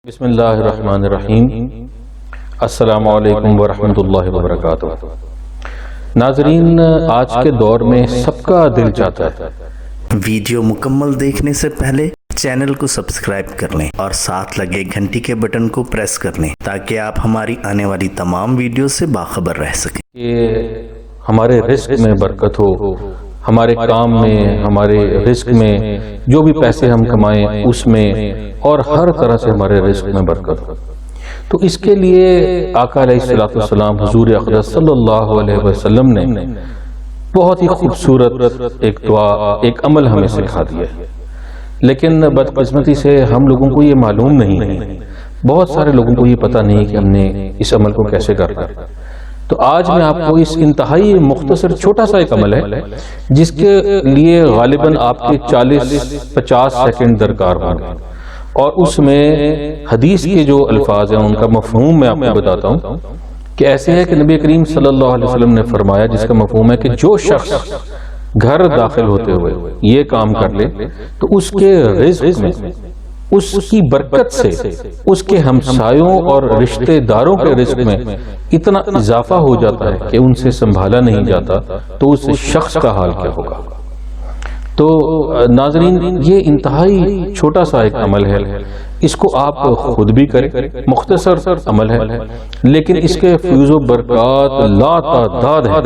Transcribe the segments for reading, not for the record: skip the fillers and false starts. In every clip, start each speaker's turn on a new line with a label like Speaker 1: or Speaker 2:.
Speaker 1: بسم اللہ الرحمن الرحیم۔ السلام علیکم ورحمۃ اللہ وبرکاتہ۔ ناظرین، آج کے دور میں سب کا دل چاہتا ہے
Speaker 2: ویڈیو مکمل دیکھنے سے پہلے چینل کو سبسکرائب کر لیں اور ساتھ لگے گھنٹی کے بٹن کو پریس کر لیں تاکہ آپ ہماری آنے والی تمام ویڈیو سے باخبر رہ سکیں
Speaker 1: کہ ہمارے رزق میں برکت ہو، ہمارے کام میں، ہمارے رزق میں، جو بھی پیسے ہم کمائیں اس میں، اور ہر طرح سے ہمارے رزق میں برکت ہو۔ تو اس کے لیے آقا علیہ الصلوۃ والسلام حضور اقدس صلی اللہ علیہ وسلم نے بہت ہی خوبصورت ایک دعا، ایک عمل ہمیں سکھا دیا ہے، لیکن بدقسمتی سے ہم لوگوں کو یہ معلوم نہیں ہے، بہت سارے لوگوں کو یہ پتہ نہیں کہ ہم نے اس عمل کو کیسے کرنا ہے۔ تو آج میں آپ کو اس انتہائی مختصر چھوٹا سا ایک عمل ہے جس کے لیے غالباً آپ کے 40-50 سیکنڈ درکار ہوں گے، اور اس میں حدیث کے جو الفاظ ہیں ان کا مفہوم میں آپ کو بتاتا ہوں کہ ایسے ہے کہ نبی کریم صلی اللہ علیہ وسلم نے فرمایا، جس کا مفہوم ہے کہ جو شخص گھر داخل ہوتے ہوئے یہ کام کر لے تو اس کے رزق میں، اس کی برکت سے اس کے ہمسایوں اور رشتہ داروں کے رزق میں اتنا اضافہ ہو جاتا ہے کہ ان سے سنبھالا نہیں جاتا، تو اس شخص کا حال کیا ہوگا۔ تو ناظرین، یہ انتہائی چھوٹا سا ایک عمل ہے، اس کو آپ خود بھی کریں، مختصر عمل ہے لیکن اس کے فیض و برکات لا تعداد ہے۔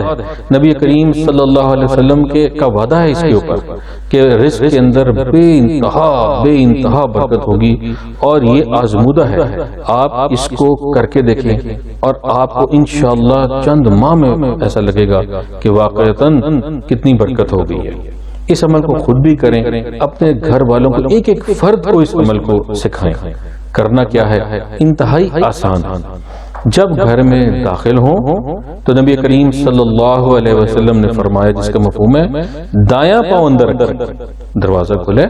Speaker 1: نبی کریم صلی اللہ علیہ وسلم کا وعدہ ہے اس کے اوپر کہ رزق کے اندر بے انتہا برکت ہوگی، اور یہ آزمودہ ہے۔ آپ اس کو کر کے دیکھیں اور آپ کو انشاءاللہ چند ماہ میں ایسا لگے گا کہ واقعتاً کتنی برکت ہو گئی ہے۔ اس عمل کو خود بھی کریں، اپنے گھر والوں کو، ایک ایک فرد کو اس عمل کو سکھائیں۔ کرنا کیا ہے؟ انتہائی آسان۔ جب گھر میں داخل ہوں تو نبی کریم صلی اللہ علیہ وسلم نے فرمایا، جس کا مفہوم ہے دایاں پاؤں اندر رکھ دروازہ کھولے۔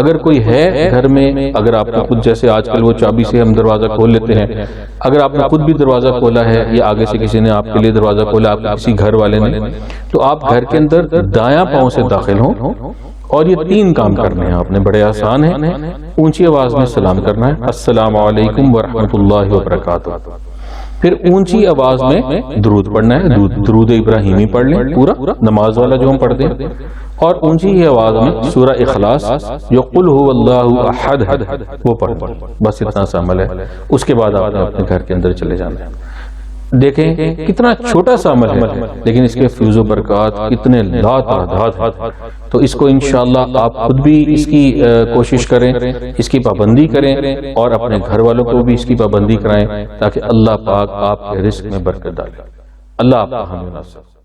Speaker 1: اگر کوئی ہے گھر میں، اگر آپ نے خود، جیسے آج کل وہ چابی سے ہم دروازہ کھول لیتے ہیں، اگر آپ نے خود بھی دروازہ کھولا ہے یا آگے سے کسی نے آپ کے لیے دروازہ کھولا، آپ کسی گھر والے نے، تو آپ گھر کے اندر دایاں پاؤں سے داخل ہوں، اور یہ 3 کام کرنے ہیں آپ نے، بڑے آسان ہیں۔ اونچی آواز میں سلام کرنا ہے، السلام علیکم ورحمۃ اللہ وبرکاتہ۔ پھر اونچی آواز میں درود پڑھنا ہے، درود ابراہیمی پڑھ لیں پورا، نماز والا جو ہم پڑھتے ہیں، اور اونچی ہی آواز میں سورہ اخلاص جو قل هو اللہ احد ہے وہ پڑھ لیں۔ بس اتنا سا عمل ہے، اس کے بعد آپ نے اپنے گھر کے اندر چلے جانا ہے۔ دیکھیں کتنا چھوٹا سا عمل ہے لیکن اس کے فیض و برکات کتنے لا تعداد ہیں۔ تو اس کو انشاءاللہ آپ خود بھی اس کی کوشش کریں، اس کی پابندی کریں، اور اپنے گھر والوں کو بھی اس کی پابندی کرائیں، تاکہ اللہ پاک آپ کے رزق میں برکت ڈالے۔ اللہ آپ کا حامی و ناصر۔